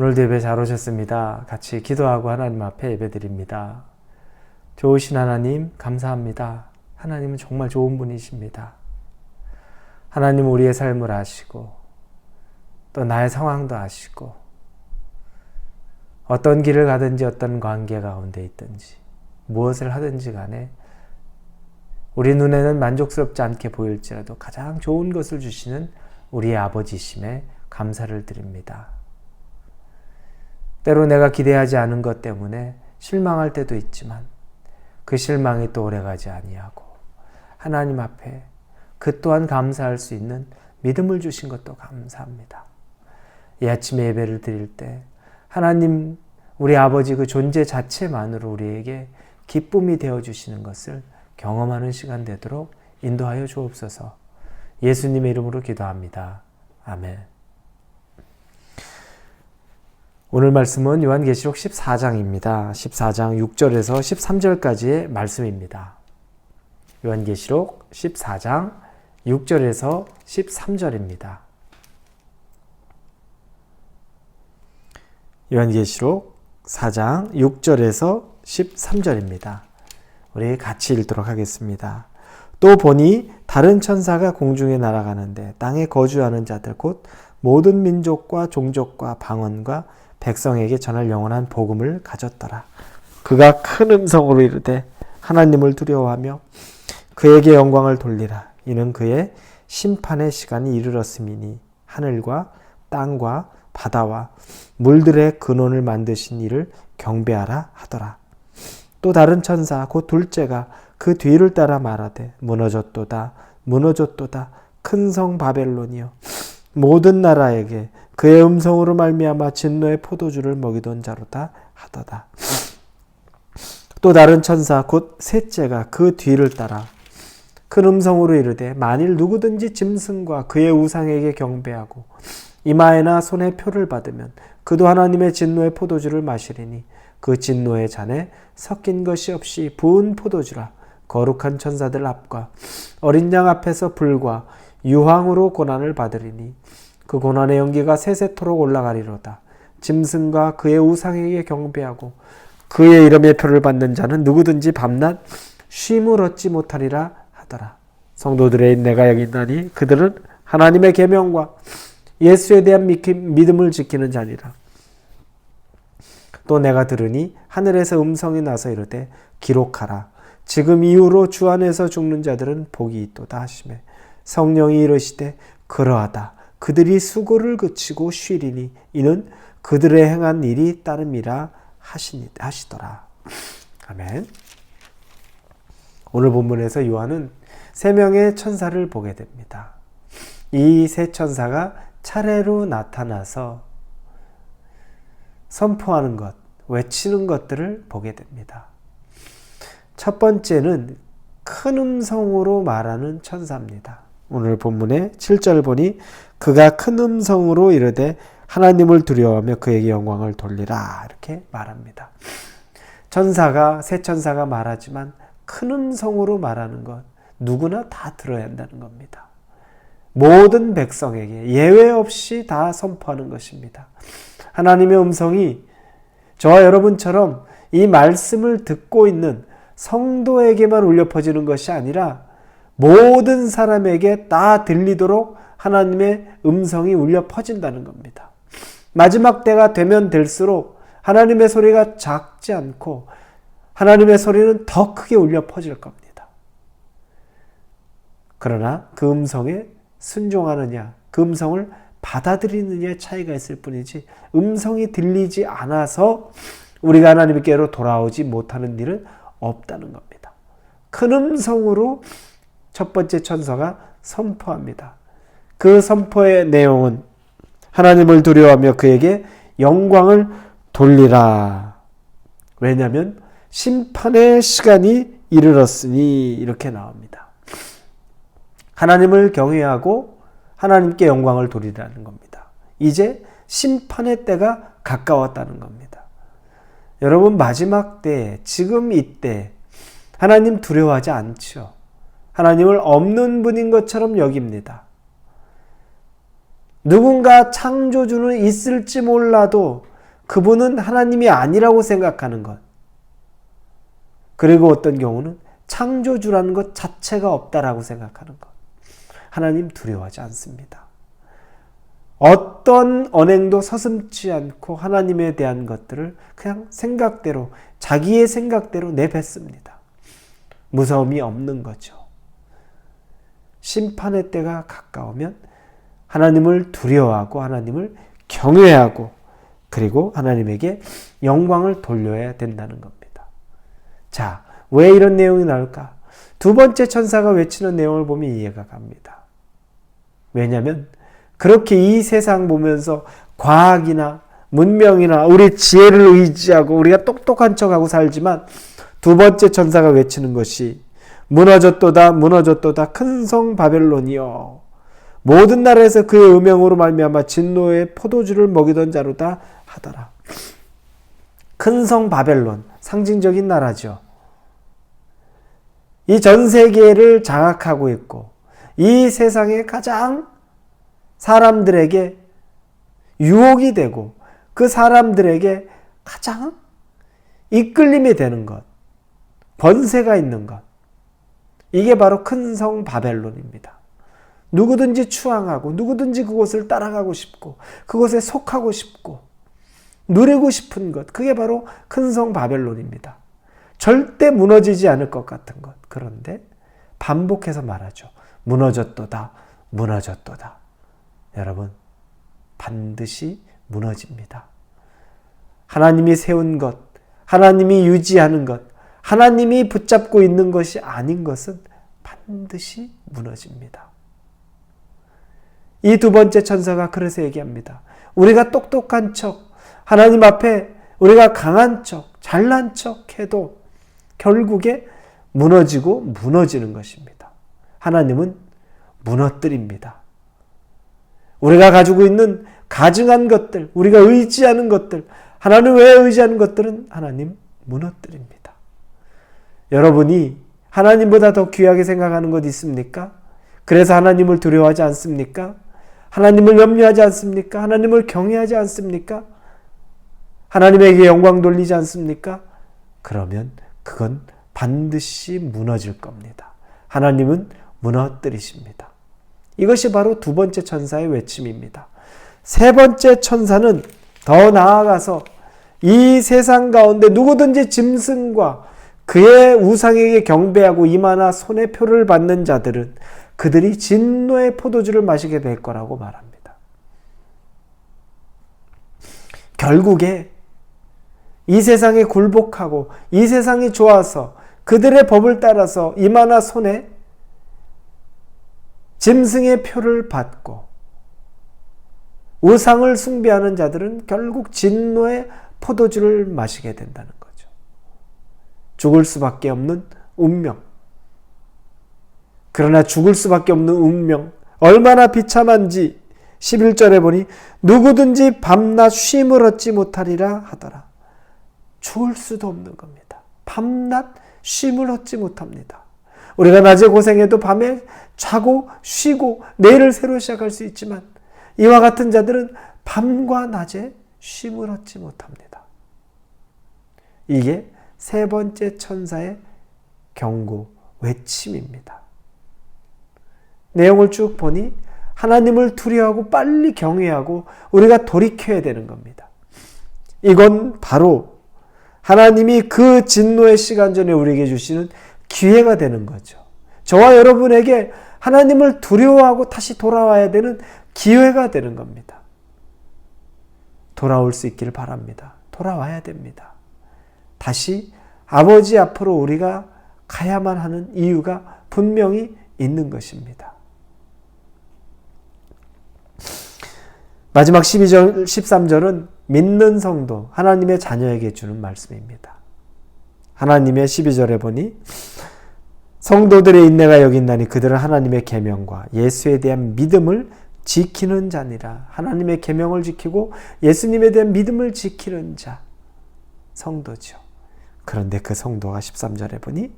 오늘도 예배 잘 오셨습니다. 같이 기도하고 하나님 앞에 예배드립니다. 좋으신 하나님 감사합니다. 하나님은 정말 좋은 분이십니다. 하나님 우리의 삶을 아시고 또 나의 상황도 아시고 어떤 길을 가든지 어떤 관계 가운데 있든지 무엇을 하든지 간에 우리 눈에는 만족스럽지 않게 보일지라도 가장 좋은 것을 주시는 우리의 아버지심에 감사를 드립니다. 때로 내가 기대하지 않은 것 때문에 실망할 때도 있지만 그 실망이 또 오래가지 아니하고 하나님 앞에 그 또한 감사할 수 있는 믿음을 주신 것도 감사합니다. 이 아침에 예배를 드릴 때 하나님 우리 아버지 그 존재 자체만으로 우리에게 기쁨이 되어주시는 것을 경험하는 시간 되도록 인도하여 주옵소서. 예수님의 이름으로 기도합니다. 아멘. 오늘 말씀은 요한계시록 14장입니다. 14장 6절에서 13절까지의 말씀입니다. 요한계시록 14장 6절에서 13절입니다. 요한계시록 4장 6절에서 13절입니다. 우리 같이 읽도록 하겠습니다. 또 보니 다른 천사가 공중에 날아가는데 땅에 거주하는 자들 곧 모든 민족과 종족과 방언과 백성에게 전할 영원한 복음을 가졌더라. 그가 큰 음성으로 이르되 하나님을 두려워하며 그에게 영광을 돌리라. 이는 그의 심판의 시간이 이르렀음이니 하늘과 땅과 바다와 물들의 근원을 만드신 이를 경배하라 하더라. 또 다른 천사 곧 둘째가 그 뒤를 따라 말하되 무너졌도다 무너졌도다 큰 성 바벨론이여 모든 나라에게 그의 음성으로 말미암아 진노의 포도주를 먹이던 자로다 하더다. 또 다른 천사 곧 셋째가 그 뒤를 따라 큰 음성으로 이르되 만일 누구든지 짐승과 그의 우상에게 경배하고 이마에나 손에 표를 받으면 그도 하나님의 진노의 포도주를 마시리니 그 진노의 잔에 섞인 것이 없이 부은 포도주라. 거룩한 천사들 앞과 어린 양 앞에서 불과 유황으로 고난을 받으리니 그 고난의 연기가 세세토록 올라가리로다. 짐승과 그의 우상에게 경배하고 그의 이름의 표를 받는 자는 누구든지 밤낮 쉼을 얻지 못하리라 하더라. 성도들의 인내가 여기 있나니 그들은 하나님의 계명과 예수에 대한 믿음을 지키는 자니라. 또 내가 들으니 하늘에서 음성이 나서 이르되 기록하라. 지금 이후로 주 안에서 죽는 자들은 복이 있도다 하시매 성령이 이르시되 그러하다. 그들이 수고를 그치고 쉬리니 이는 그들의 행한 일이 따름이라 하시더라. 아멘. 오늘 본문에서 요한은 세 명의 천사를 보게 됩니다. 이 세 천사가 차례로 나타나서 선포하는 것, 외치는 것들을 보게 됩니다. 첫 번째는 큰 음성으로 말하는 천사입니다. 오늘 본문의 7절 보니 그가 큰 음성으로 이르되 하나님을 두려워하며 그에게 영광을 돌리라 이렇게 말합니다. 세 천사가 말하지만 큰 음성으로 말하는 것 누구나 다 들어야 한다는 겁니다. 모든 백성에게 예외 없이 다 선포하는 것입니다. 하나님의 음성이 저와 여러분처럼 이 말씀을 듣고 있는 성도에게만 울려 퍼지는 것이 아니라 모든 사람에게 다 들리도록 하나님의 음성이 울려 퍼진다는 겁니다. 마지막 때가 되면 될수록 하나님의 소리가 작지 않고 하나님의 소리는 더 크게 울려 퍼질 겁니다. 그러나 그 음성에 순종하느냐, 그 음성을 받아들이느냐의 차이가 있을 뿐이지 음성이 들리지 않아서 우리가 하나님께로 돌아오지 못하는 일은 없다는 겁니다. 큰 음성으로 첫 번째 천사가 선포합니다. 그 선포의 내용은 하나님을 두려워하며 그에게 영광을 돌리라. 왜냐하면 심판의 시간이 이르렀으니 이렇게 나옵니다. 하나님을 경외하고 하나님께 영광을 돌리라는 겁니다. 이제 심판의 때가 가까웠다는 겁니다. 여러분 마지막 때, 지금 이때 하나님 두려워하지 않죠. 하나님을 없는 분인 것처럼 여깁니다. 누군가 창조주는 있을지 몰라도 그분은 하나님이 아니라고 생각하는 것. 그리고 어떤 경우는 창조주라는 것 자체가 없다라고 생각하는 것. 하나님 두려워하지 않습니다. 어떤 언행도 서슴지 않고 하나님에 대한 것들을 그냥 생각대로, 자기의 생각대로 내뱉습니다. 무서움이 없는 거죠. 심판의 때가 가까우면 하나님을 두려워하고 하나님을 경외하고 그리고 하나님에게 영광을 돌려야 된다는 겁니다. 자, 왜 이런 내용이 나올까? 두 번째 천사가 외치는 내용을 보면 이해가 갑니다. 왜냐하면 그렇게 이 세상 보면서 과학이나 문명이나 우리 지혜를 의지하고 우리가 똑똑한 척하고 살지만 두 번째 천사가 외치는 것이 무너졌도다 무너졌도다 큰 성 바벨론이여 모든 나라에서 그의 음행으로 말미암아 진노의 포도주를 먹이던 자로다 하더라. 큰 성 바벨론, 상징적인 나라죠. 이 전 세계를 장악하고 있고 이 세상에 가장 사람들에게 유혹이 되고 그 사람들에게 가장 이끌림이 되는 것, 권세가 있는 것, 이게 바로 큰 성 바벨론입니다. 누구든지 추앙하고 누구든지 그곳을 따라가고 싶고 그곳에 속하고 싶고 누리고 싶은 것, 그게 바로 큰 성 바벨론입니다. 절대 무너지지 않을 것 같은 것. 그런데 반복해서 말하죠. 무너졌도다 무너졌도다. 여러분, 반드시 무너집니다. 하나님이 세운 것, 하나님이 유지하는 것, 하나님이 붙잡고 있는 것이 아닌 것은 반드시 무너집니다. 이 두 번째 천사가 그래서 얘기합니다. 우리가 똑똑한 척, 하나님 앞에 우리가 강한 척, 잘난 척 해도 결국에 무너지고 무너지는 것입니다. 하나님은 무너뜨립니다. 우리가 가지고 있는 가증한 것들, 우리가 의지하는 것들, 하나님 외에 의지하는 것들은 하나님 무너뜨립니다. 여러분이 하나님보다 더 귀하게 생각하는 것 있습니까? 그래서 하나님을 두려워하지 않습니까? 하나님을 염려하지 않습니까? 하나님을 경외하지 않습니까? 하나님에게 영광 돌리지 않습니까? 그러면 그건 반드시 무너질 겁니다. 하나님은 무너뜨리십니다. 이것이 바로 두 번째 천사의 외침입니다. 세 번째 천사는 더 나아가서 이 세상 가운데 누구든지 짐승과 그의 우상에게 경배하고 이마나 손에 표를 받는 자들은 그들이 진노의 포도주를 마시게 될 거라고 말합니다. 결국에 이 세상에 굴복하고 이 세상이 좋아서 그들의 법을 따라서 이마나 손에 짐승의 표를 받고 우상을 숭배하는 자들은 결국 진노의 포도주를 마시게 된다는 거죠. 죽을 수밖에 없는 운명. 그러나 죽을 수밖에 없는 운명, 얼마나 비참한지 11절에 보니 누구든지 밤낮 쉼을 얻지 못하리라 하더라. 죽을 수도 없는 겁니다. 밤낮 쉼을 얻지 못합니다. 우리가 낮에 고생해도 밤에 자고 쉬고 내일을 새로 시작할 수 있지만 이와 같은 자들은 밤과 낮에 쉼을 얻지 못합니다. 이게 세 번째 천사의 경고, 외침입니다. 내용을 쭉 보니 하나님을 두려워하고 빨리 경외하고 우리가 돌이켜야 되는 겁니다. 이건 바로 하나님이 그 진노의 시간 전에 우리에게 주시는 기회가 되는 거죠. 저와 여러분에게 하나님을 두려워하고 다시 돌아와야 되는 기회가 되는 겁니다. 돌아올 수 있기를 바랍니다. 돌아와야 됩니다. 다시 아버지 앞으로 우리가 가야만 하는 이유가 분명히 있는 것입니다. 마지막 12절, 13절은 믿는 성도, 하나님의 자녀에게 주는 말씀입니다. 하나님의 12절에 보니 성도들의 인내가 여기 있나니 그들은 하나님의 계명과 예수에 대한 믿음을 지키는 자니라. 하나님의 계명을 지키고 예수님에 대한 믿음을 지키는 자, 성도죠. 그런데 그 성도가 13절에 보니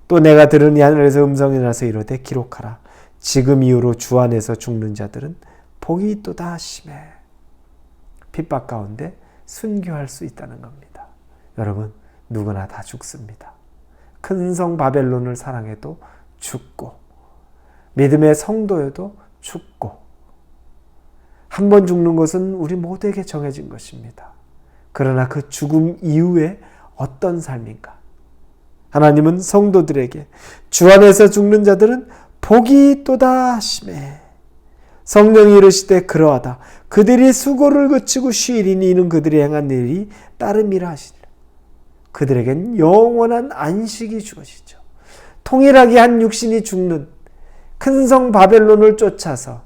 또 내가 들으니 하늘에서 음성이 나서 이르되 기록하라. 지금 이후로 주 안에서 죽는 자들은 복이 있도다 하시매. 핍박 가운데 순교할 수 있다는 겁니다. 여러분, 누구나 다 죽습니다. 큰 성 바벨론을 사랑해도 죽고, 믿음의 성도여도 죽고, 한 번 죽는 것은 우리 모두에게 정해진 것입니다. 그러나 그 죽음 이후에 어떤 삶인가? 하나님은 성도들에게 주 안에서 죽는 자들은 복이 있도다 하시매. 성령이 이르시되 그러하다. 그들이 수고를 그치고 쉬리니 이는 그들이 행한 일이 따름이라 하시니라. 그들에겐 영원한 안식이 주어지죠. 통일하게 한 육신이 죽는 큰 성 바벨론을 쫓아서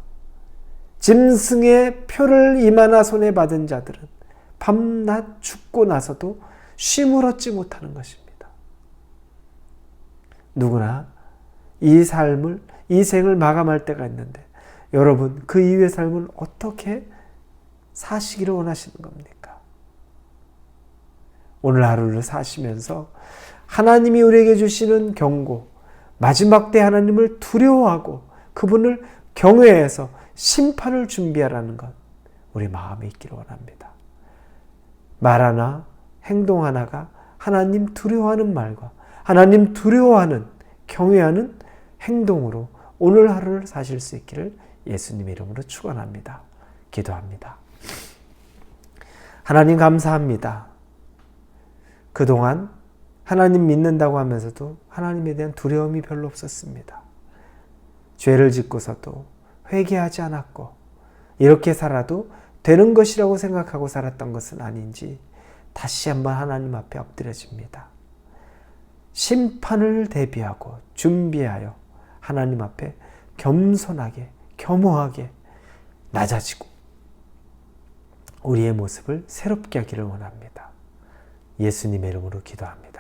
짐승의 표를 이마나 손에 받은 자들은 밤낮 죽고 나서도 쉼을 얻지 못하는 것입니다. 누구나 이 삶을, 이 생을 마감할 때가 있는데 여러분, 그 이후의 삶을 어떻게 사시기를 원하시는 겁니까? 오늘 하루를 사시면서 하나님이 우리에게 주시는 경고, 마지막 때 하나님을 두려워하고 그분을 경외해서 심판을 준비하라는 것, 우리 마음에 있기를 원합니다. 말 하나, 행동 하나가 하나님 두려워하는 말과 하나님 두려워하는, 경외하는 행동으로 오늘 하루를 사실 수 있기를 예수님의 이름으로 축원합니다. 기도합니다. 하나님 감사합니다. 그동안 하나님 믿는다고 하면서도 하나님에 대한 두려움이 별로 없었습니다. 죄를 짓고서도 회개하지 않았고 이렇게 살아도 되는 것이라고 생각하고 살았던 것은 아닌지 다시 한번 하나님 앞에 엎드려집니다. 심판을 대비하고 준비하여 하나님 앞에 겸손하게, 겸허하게 낮아지고 우리의 모습을 새롭게 하기를 원합니다. 예수님의 이름으로 기도합니다.